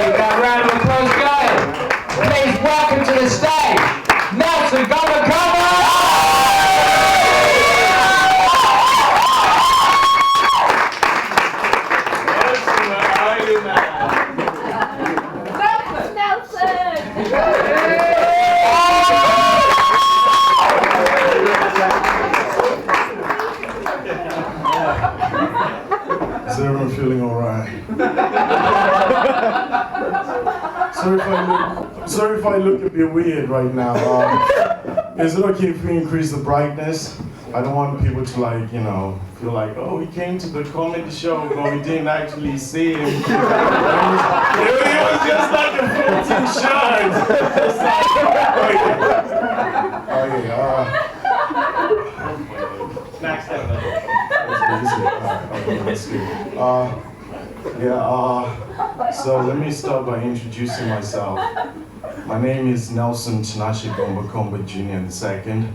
Got a round of applause going. Please welcome to the stage, Nelson Gombakomba! Is everyone feeling all right? Sorry if I look a bit weird right now. Is it okay if we increase the brightness? I don't want people to feel like, oh, he came to the comedy show, but we didn't actually see him. It was just like a floating shirt. Just like, Next time. So let me start by introducing myself. My name is Nelson Gombakomba Jr. II.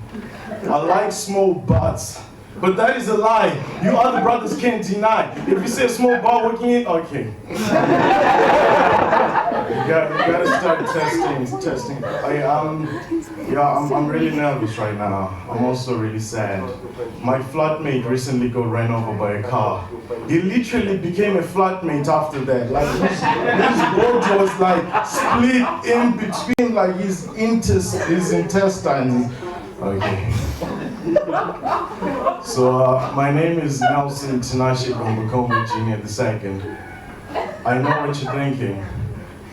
I like small butts, but that is a lie. You other brothers can't deny. If you say a small butt walking in, okay. You gotta start testing. I'm really nervous right now. I'm also really sad. My flatmate recently got ran over by a car. He literally became a flatmate after that. Like his body was like split in between like his intestines. Okay. So my name is Nelson Gombakomba Jr. II. I know what you're thinking.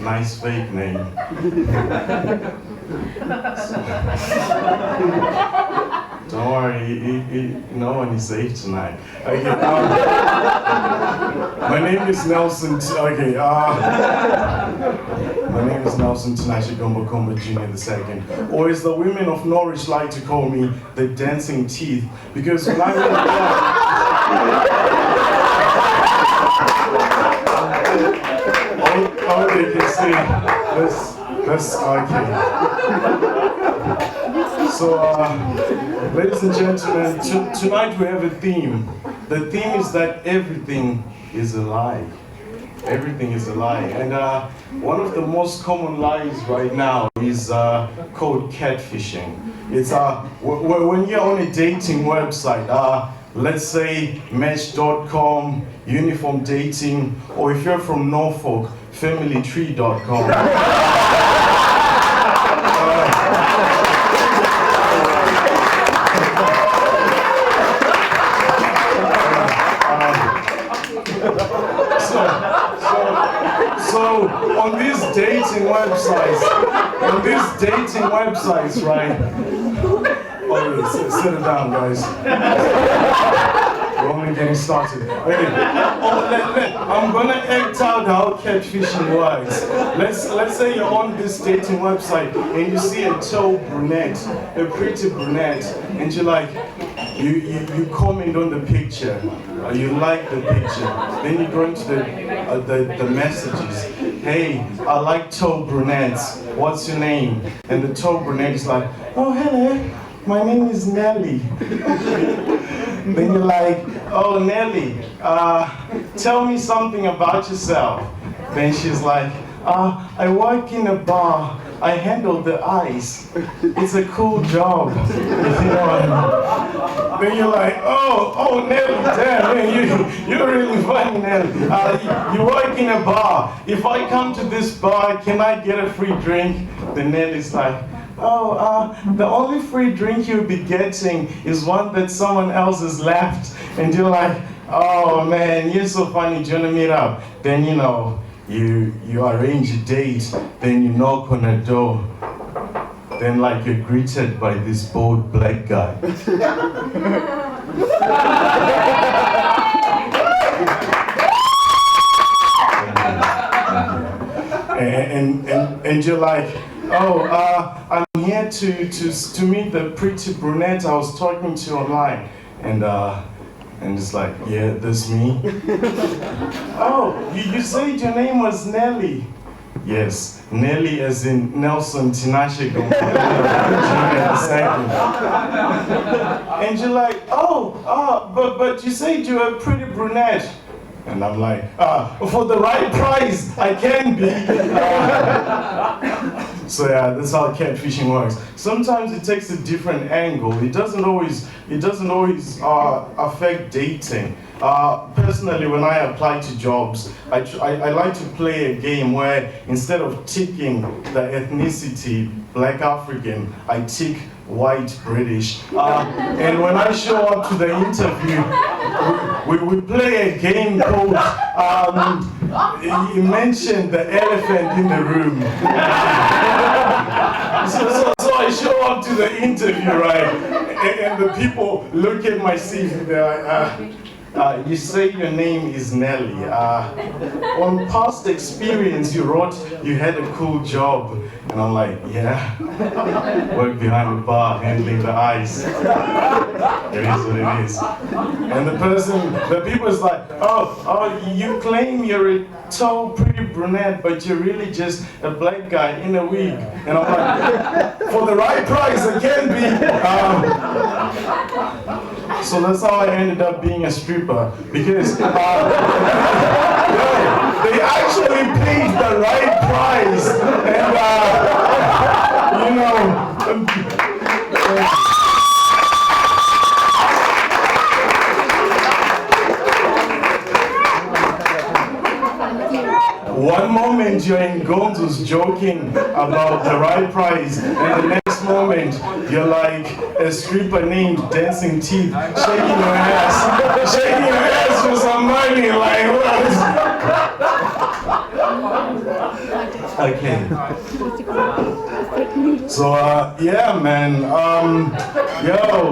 Nice fake name. Don't worry, no one is safe tonight. Okay, my name is Nelson. My name is Nelson Gombakomba Jr. II, or as the women of Norwich like to call me, the dancing teeth, because when I was all they can see, that's okay. So, ladies and gentlemen, tonight we have a theme. The theme is that everything is a lie. Everything is a lie. And one of the most common lies right now is called catfishing. It's when you're on a dating website, let's say Match.com, Uniform Dating, or if you're from Norfolk, FamilyTree.com. So on these dating websites, right? Oh, sit down, guys. We're only getting started. Okay. I'm gonna act out how catfishing works. Let's say you're on this dating website and you see a tall brunette, a pretty brunette, and you're like, you comment on the picture, you like the picture, then you go into the messages. Hey, I like tall brunettes. What's your name? And the tall brunette is like, oh hello, my name is Nelly. Then you're like, oh Nelly, tell me something about yourself. Then she's like, I work in a bar. I handle the ice. It's a cool job. You know what I mean? Then you're like, oh Nelly, damn, man, you're really funny, Nelly. You work in a bar. If I come to this bar, can I get a free drink? Then Nelly's like, the only free drink you'll be getting is one that someone else has left. And you're like, oh man, you're so funny, do you want to meet up? Then you arrange a date, then you knock on a door, then you're greeted by this bold black guy. and you're like, I'm here to meet the pretty brunette I was talking to online. And it's like, yeah, that's me. Oh, you said your name was Nelly. Yes, Nelly as in Nelson Gombakomba Jr. II. And you're like, but you said you're a pretty brunette. And I'm like, for the right price, I can be. So yeah, that's how catfishing works. Sometimes it takes a different angle. It doesn't always affect dating. Personally, when I apply to jobs, I like to play a game where instead of ticking the ethnicity Black African, I tick white British. And when I show up to the interview, we play a game called, you mentioned the elephant in the room. So I show up to the interview, right? And the people look at my CV, they're like, you say your name is Nelly. On past experience, you wrote you had a cool job. And I'm like, yeah, work behind the bar, handling the ice. It is what it is. And the people is like, oh, you claim you're a tall, pretty brunette, but you're really just a black guy in a wig. And I'm like, for the right price, I can be. So that's how I ended up being a stripper, because they actually paid the right price, and you know. One moment you're in Gonzo's joking about the right price, and the next moment you're like a stripper named Dancing Teeth, shaking your ass for some money, like what? Okay. So yeah, man.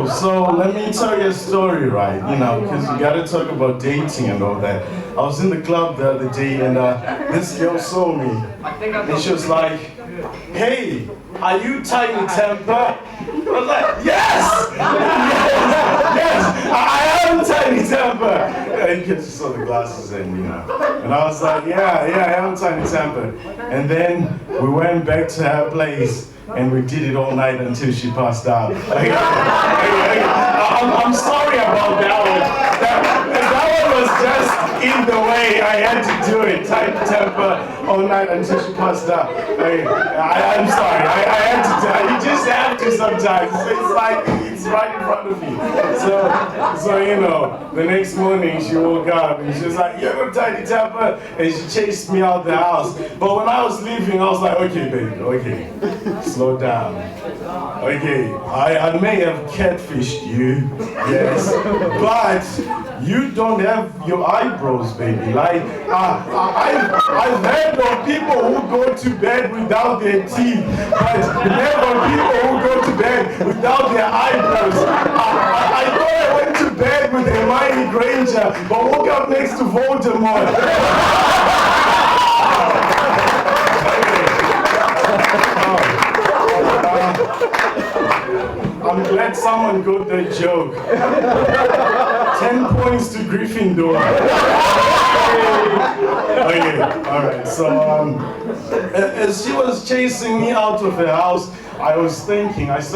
So let me tell you a story, right? You know, because you gotta talk about dating and all that. I was in the club the other day, and this girl saw me, and she was like, "Hey, are you Tiny Temper?" I was like, "Yes, yes, I am Tiny Temper." And she saw the glasses, and you know, and I was like, "Yeah, I am Tiny Temper." And then we went back to her place, and we did it all night until she passed out. I'm sorry about that one. That one was just in the way. I had to do it. Tiny Temper all night until she passed out. I'm sorry. I had to do it. You just have to sometimes. It's like it's right in front of you. So you know, the next morning she woke up and she was like, "You're a Tiny Temper," and she chased me out the house. But when I was leaving, I was like, "Okay, baby, okay, slow down. Okay, I may have catfished you, yes, but you don't have your eyebrows, baby. Like, I've heard of people who go to bed without their teeth, but never people who go to bed without their eyebrows. I thought I went to bed with Hermione Granger, but woke up next to Voldemort." I'm glad someone got that joke. 10 points to Gryffindor. Okay, alright, so as she was chasing me out of the house, I was thinking, I was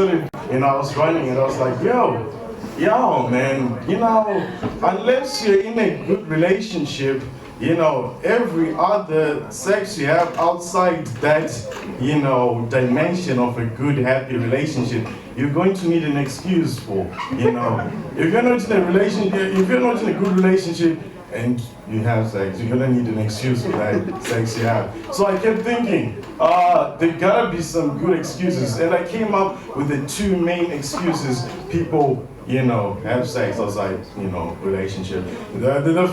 running, and I was like, yo, man, you know, unless you're in a good relationship, you know, every other sex you have outside that, you know, dimension of a good, happy relationship, you're going to need an excuse for, you know. If you're not in a good relationship and you have sex, you're gonna need an excuse for that sex you have. So I kept thinking, there gotta be some good excuses, and I came up with the two main excuses people, you know, have sex outside, you know, relationship. The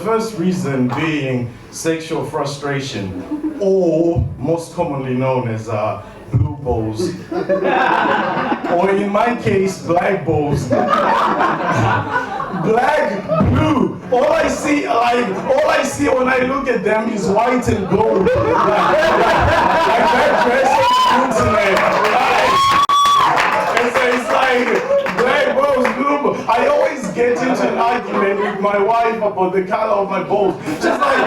first reason being sexual frustration, or most commonly known as blue balls, or in my case, black balls. Black, blue. All I see when I look at them is white and gold. Like that dress on the internet. It's like black balls, blue balls. I always get into an argument with my wife about the color of my balls. She's like,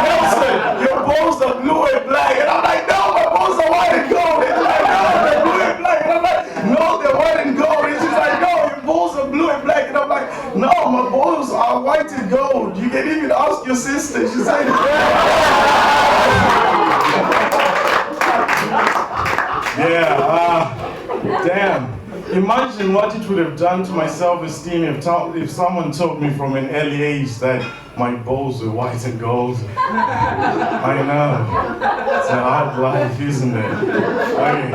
"Nelson, your balls are blue and black." And I'm like, "No, my balls are white and gold." And she's like, "No, they're blue and black." And I'm like, "No, they're white and gold." And she's like, "No, your balls are blue and black." And I'm like, "No, my balls are white and gold." Imagine what it would have done to my self-esteem if someone told me from an early age that my balls were white and gold. I know. It's a hard life, isn't it? Okay.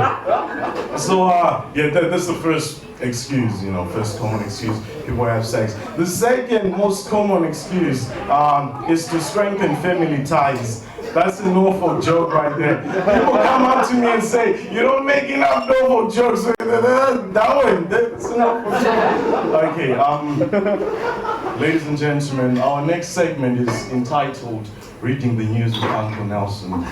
So, yeah, that's the first excuse, first common excuse people have sex. The second most common excuse is to strengthen family ties. That's a Norfolk joke right there. People come up to me and say, you don't make enough Norfolk jokes. That one, that's a Norfolk joke. Okay, ladies and gentlemen, our next segment is entitled Reading the News with Uncle Nelson.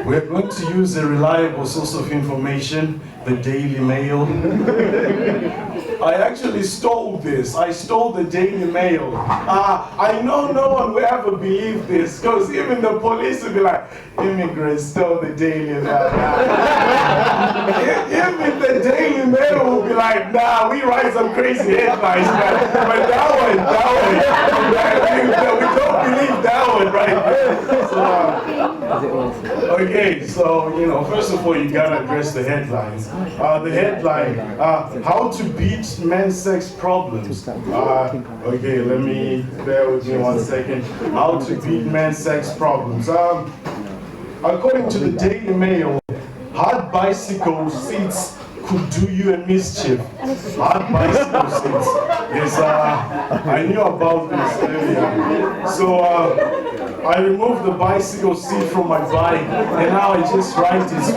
We're going to use a reliable source of information, the Daily Mail. I actually stole this. I stole the Daily Mail. I know no one will ever believe this, because even the police will be like, immigrants stole the Daily Mail. Even the Daily Mail will be like, nah, we write some crazy headlines, man. But that one, we don't believe that one, right? Okay, so, first of all, you gotta address the headlines. The headline, how to beat men's sex problems. Okay, bear with me 1 second. How to beat men's sex problems. According to the Daily Mail, hard bicycle seats could do you a mischief. Hard bicycle seats. Yes, I knew about this earlier. So, I removed the bicycle seat from my bike, and now I just ride this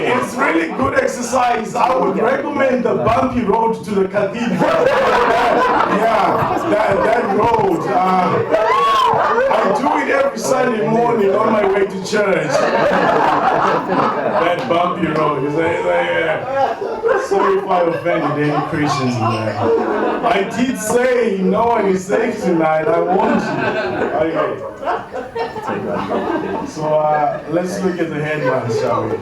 it's really good exercise. I would recommend the bumpy road to the cathedral. Yeah, that road. I do it every Sunday morning on my way to church. That bumpy road. Sorry if I offended any Christians in there. I did say no one is safe tonight. I want you. Okay. So let's look at the headlines, shall we?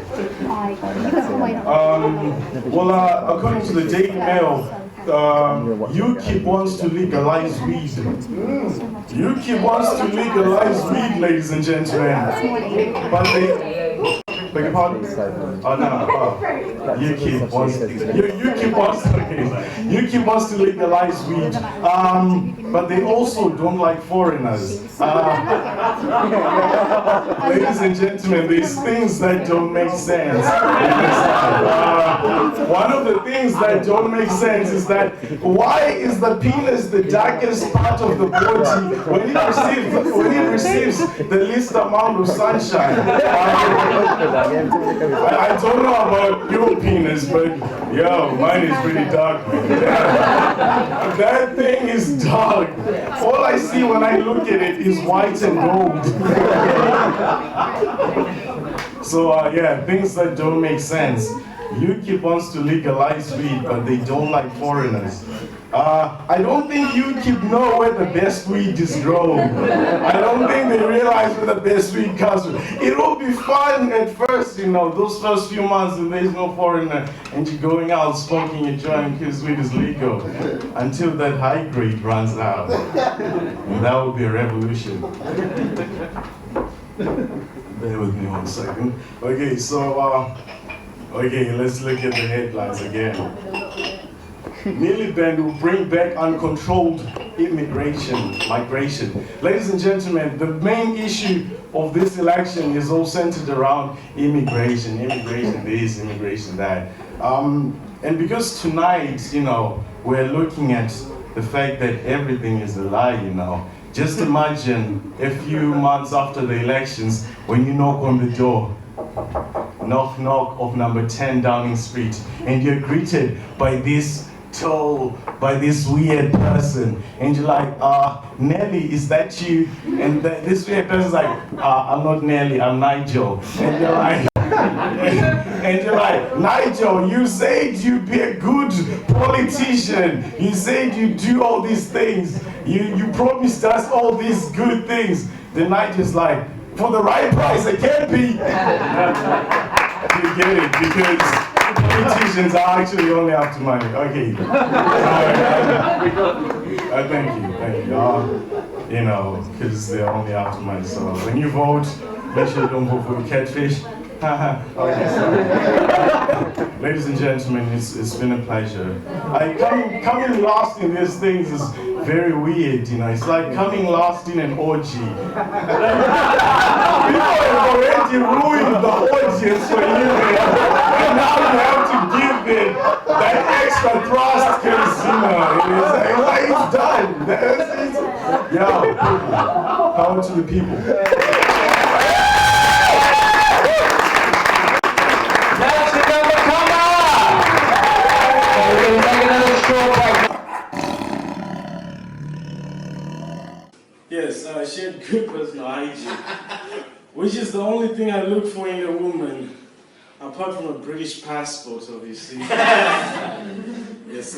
According to the Daily Mail, UKIP wants to legalize weed. UKIP wants to legalize weed, ladies and gentlemen. But they... Beg your pardon? UKIP wants to legalize weed, but they also don't like foreigners. Ladies and gentlemen, there's things that don't make sense. One of the things that don't make sense is that why is the penis the darkest part of the body when it receives the least amount of sunshine? I don't know about your penis, but yo, mine is pretty dark, man. Yeah. That thing is dark. All I see when I look at it is white and gold. So yeah, things that don't make sense. UKIP wants to legalize weed, but they don't like foreigners. I don't think UKIP know where the best weed is grown. I don't think they realize where the best weed comes from. It will be fun at first, those first few months when there's no foreigner and you're going out smoking a joint because weed is legal until that high grade runs out. And that will be a revolution. Bear with me 1 second. Okay, so, let's look at the headlines again. Miliband will bring back uncontrolled migration. Ladies and gentlemen, the main issue of this election is all centered around immigration this, immigration that. And because tonight, we're looking at the fact that everything is a lie, Just imagine a few months after the elections when you knock on the door. Knock, knock of number 10 Downing Street, and you're greeted by this weird person, and you're like, Nelly, is that you? And this weird person's like, I'm not Nelly, I'm Nigel. And you're like, Nigel, you said you'd be a good politician. You said you'd do all these things. You promised us all these good things. The Nigel's like, for the right price, it can't be. You get it, because politicians are actually only after money. Okay. Thank you. Because they're only after money. So when you vote, make sure you don't vote for Catfish. Ladies and gentlemen, it's been a pleasure. Coming last in these things is very weird, you know. It's like coming last in an orgy. People have already ruined the audience for you, and now you have to give it that extra thrust because, you know, it's done. Yeah, power to the people. That's the Gombakomba! So we're going to take another short break. Yes, she had good personal hygiene, which is the only thing I look for in a woman, apart from a British passport, obviously. Yes,